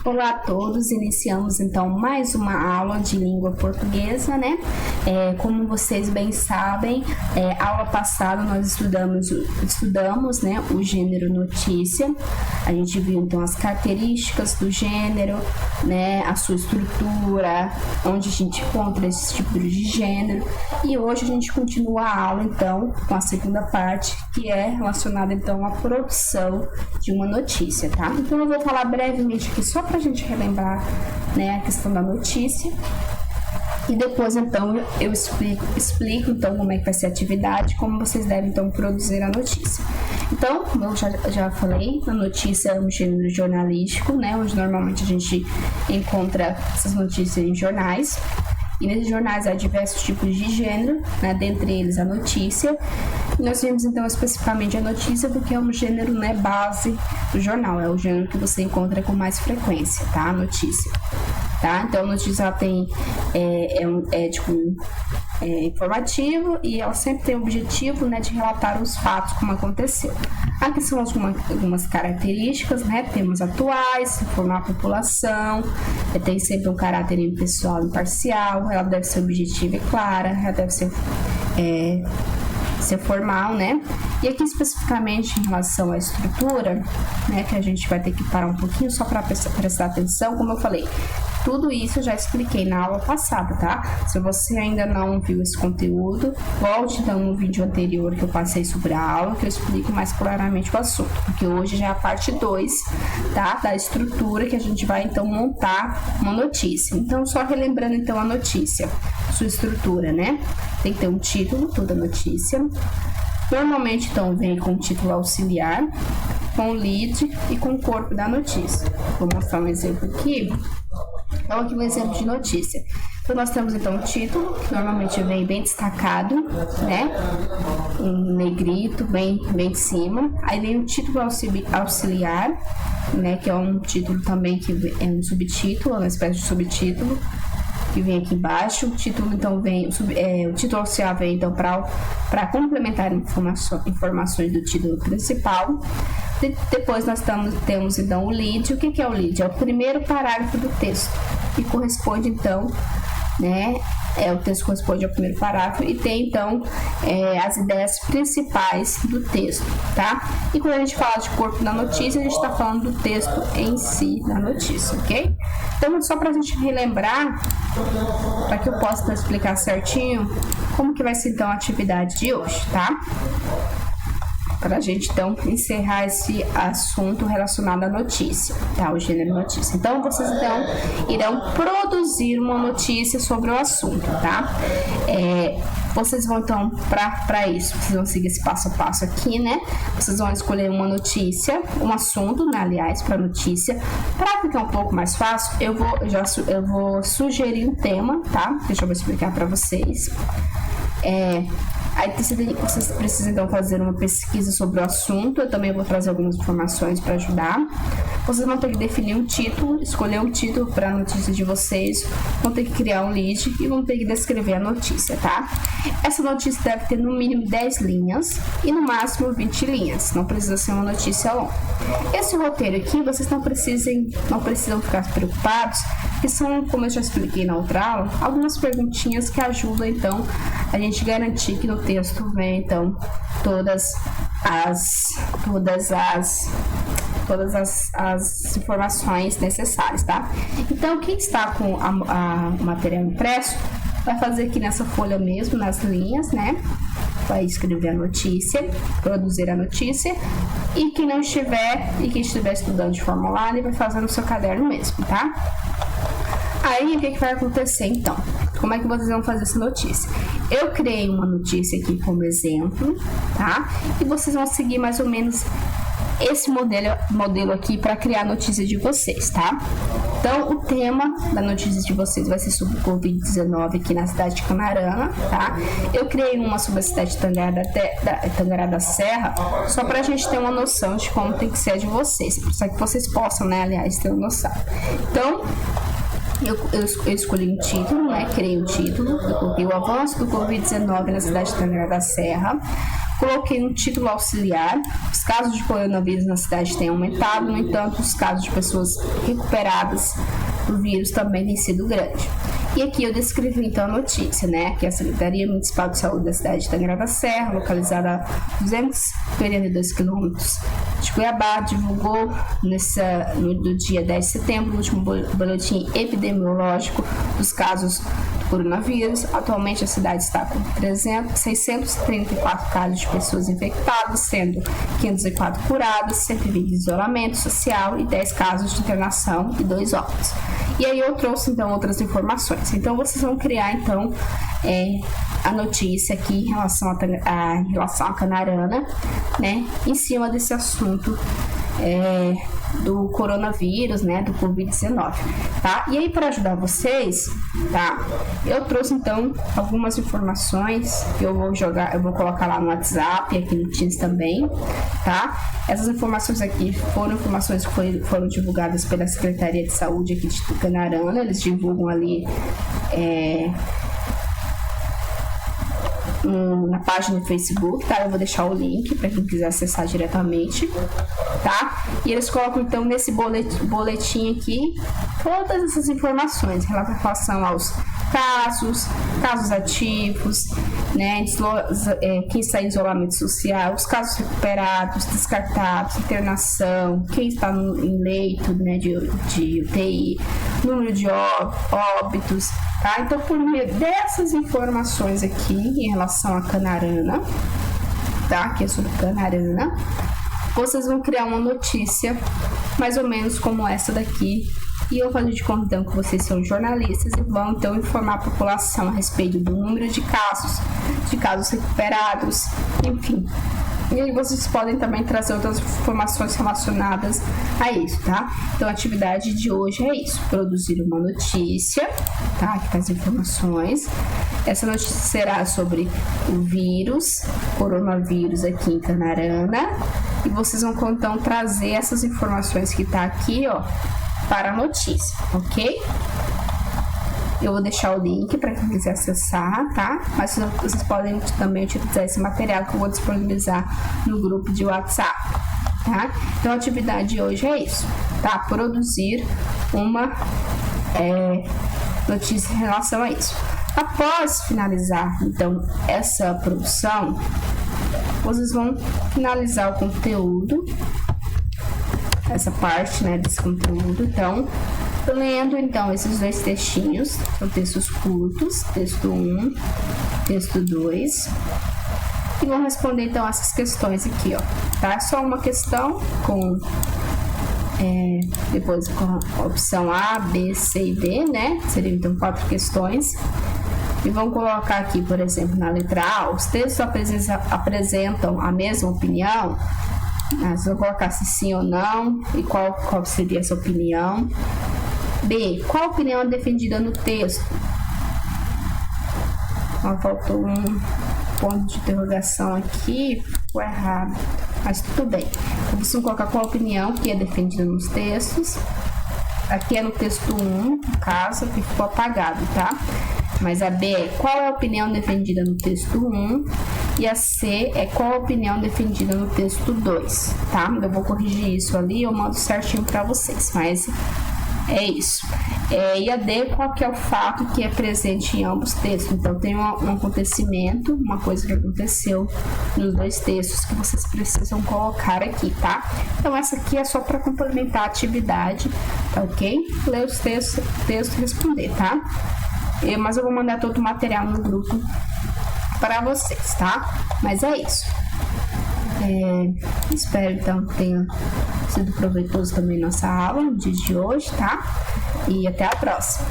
Olá a todos, iniciamos então mais uma aula de língua portuguesa, né? Como vocês bem sabem, aula passada nós estudamos, né, o gênero notícia. A gente viu então as características do gênero, né, a sua estrutura, onde a gente encontra esses tipos de gênero. E hoje a gente continua a aula então com a segunda parte, que é relacionada então à produção de uma notícia, tá? Então eu vou falar brevemente aqui só pra gente relembrar, né, a questão da notícia. E depois, então, eu explico então como é que vai ser a atividade, como vocês devem, então, produzir a notícia. Então, como eu já falei, a notícia é um gênero jornalístico, né, onde normalmente a gente encontra essas notícias em jornais. E nesses jornais há diversos tipos de gênero, né, dentre eles a notícia. E nós vemos, então, especificamente a notícia porque é um gênero, né, base do jornal, é o gênero que você encontra com mais frequência, tá, a notícia. Tá? Então, a notícia ela tem informativo e ela sempre tem o objetivo, né, de relatar os fatos como aconteceu. Aqui são algumas características, né? Temas atuais, informar a população, tem sempre um caráter impessoal e imparcial, ela deve ser objetiva e clara, ela deve ser formal, né? E aqui especificamente em relação à estrutura, né, que a gente vai ter que parar um pouquinho só para prestar atenção, como eu falei. Tudo isso eu já expliquei na aula passada, tá? Se você ainda não viu esse conteúdo, volte então no vídeo anterior que eu passei sobre a aula, que eu explico mais claramente o assunto, porque hoje já é a parte 2, tá? Da estrutura que a gente vai então montar uma notícia. Então, só relembrando então a notícia, sua estrutura, né? Tem que ter um título, toda notícia. Normalmente, então, vem com título auxiliar, com o lead e com o corpo da notícia. Vou mostrar um exemplo aqui. Então, aqui um exemplo de notícia. Então, nós temos, então, o título, que normalmente vem bem destacado, né? Em negrito, bem em cima. Aí vem o título auxiliar, né? Que é um título também que é um subtítulo, uma espécie de subtítulo, que vem aqui embaixo. O título, então, o título auxiliar vem, então, para complementar informações do título principal. Depois nós temos, então, o lead. O que é o lead? É o primeiro parágrafo do texto, que corresponde, então, né? O texto corresponde ao primeiro parágrafo e tem, então, as ideias principais do texto, tá? E quando a gente fala de corpo da notícia, a gente está falando do texto em si da notícia, ok? Então, só para a gente relembrar, para que eu possa explicar certinho como que vai ser, então, a atividade de hoje, tá? Para a gente, então, encerrar esse assunto relacionado à notícia, tá? O gênero notícia. Então, vocês, então, irão produzir uma notícia sobre o assunto, tá? Vocês vão, então, para isso, vocês vão seguir esse passo a passo aqui, né? Vocês vão escolher uma notícia, um assunto, né, aliás, para notícia. Para ficar um pouco mais fácil, eu vou sugerir um tema, tá? Deixa eu explicar para vocês. Aí vocês precisam, então, fazer uma pesquisa sobre o assunto. Eu também vou trazer algumas informações para ajudar. Vocês vão ter que definir um título, escolher um título para a notícia de vocês, vão ter que criar um lead e vão ter que descrever a notícia, tá? Essa notícia deve ter no mínimo 10 linhas e no máximo 20 linhas. Não precisa ser uma notícia longa. Esse roteiro aqui, vocês não precisam ficar preocupados, que são, como eu já expliquei na outra aula, algumas perguntinhas que ajudam, então, a gente garantir que no texto vem, então, todas as informações necessárias, tá? Então, quem está com o material impresso, vai fazer aqui nessa folha mesmo, nas linhas, né? Vai escrever a notícia, produzir a notícia, e quem estiver estudando de forma online, vai fazer no seu caderno mesmo, tá? Aí, o que vai acontecer, então? Como é que vocês vão fazer essa notícia? Eu criei uma notícia aqui como exemplo, tá? E vocês vão seguir mais ou menos esse modelo aqui para criar a notícia de vocês, tá? Então, o tema da notícia de vocês vai ser sobre o Covid-19 aqui na cidade de Canarana, tá? Eu criei uma sobre a cidade de Tangará da Serra, só para a gente ter uma noção de como tem que ser a de vocês, para que vocês possam, né, aliás, ter uma noção. Então, Eu escolhi um título, né? Criei um título, eu coloquei o avanço do Covid-19 na cidade de Tangará da Serra. Coloquei um título auxiliar. Os casos de coronavírus na cidade têm aumentado, no entanto, os casos de pessoas recuperadas do vírus também têm sido grandes. E aqui eu descrevi então a notícia, né? Que a Secretaria Municipal de Saúde da cidade de Tangará da Serra, localizada a 242 quilômetros de Cuiabá, divulgou no dia 10 de setembro o último boletim epidemiológico dos casos do coronavírus. Atualmente a cidade está com 634 casos de pessoas infectadas, sendo 504 curadas, 120 de isolamento social e 10 casos de internação e 2 óbitos. E aí eu trouxe então outras informações. Então vocês vão criar então a notícia aqui em relação à Canarana, né, em cima desse assunto do coronavírus, né, do Covid-19, tá? E aí, para ajudar vocês, tá, eu trouxe então algumas informações que eu vou colocar lá no WhatsApp, aqui no Teams também, tá? Essas informações aqui foram informações que foram divulgadas pela Secretaria de Saúde aqui de Canarana. Eles divulgam ali na página do Facebook, tá? Eu vou deixar o link para quem quiser acessar diretamente, tá? E eles colocam então nesse boletim aqui todas essas informações em relação aos casos ativos, né? Quem está em isolamento social, os casos recuperados, descartados, internação, quem está em leito, né, de UTI, número de óbitos, tá? Então, por meio dessas informações aqui em relação a Canarana, tá? Que é sobre Canarana, vocês vão criar uma notícia mais ou menos como essa daqui. E eu faço de conta então que vocês são jornalistas e vão então informar a população a respeito do número de casos recuperados, enfim. E aí vocês podem também trazer outras informações relacionadas a isso, tá? Então a atividade de hoje é isso: produzir uma notícia, tá? Aqui tá as informações. Essa notícia será sobre o coronavírus aqui em Canarana. E vocês vão então trazer essas informações que tá aqui, ó, para a notícia, ok? Eu vou deixar o link para quem quiser acessar, tá? Mas vocês podem também utilizar esse material que eu vou disponibilizar no grupo de WhatsApp, tá? Então a atividade de hoje é isso, tá? Produzir uma notícia em relação a isso. Após finalizar, então, essa produção, vocês vão finalizar o conteúdo, essa parte, né, desse conteúdo. Então, lendo então esses dois textinhos, são textos curtos, texto 1, texto 2, e vão responder então essas questões aqui, ó, tá? Só uma questão com depois com a opção A, B, C e D, né? Seriam então 4 questões. E vão colocar aqui, por exemplo, na letra A, os textos apresentam a mesma opinião. Vocês vão colocar se sim ou não e qual seria essa opinião. B, qual opinião é defendida no texto? Faltou um ponto de interrogação aqui, ficou errado, mas tudo bem. Então, vocês vão colocar qual opinião que é defendida nos textos. Aqui é no texto 1, no caso, que ficou apagado, tá? Mas a B é qual é a opinião defendida no texto 1 e a C é qual a opinião defendida no texto 2, tá? Eu vou corrigir isso ali, eu mando certinho para vocês, mas é isso. E a D, qual que é o fato que é presente em ambos textos? Então, tem um acontecimento, uma coisa que aconteceu nos dois textos que vocês precisam colocar aqui, tá? Então, essa aqui é só para complementar a atividade, tá ok? Ler os textos e responder, tá? Mas eu vou mandar todo o material no grupo para vocês, tá? Mas é isso. Espero então que tenha sido proveitoso também nossa aula no dia de hoje, tá? E até a próxima.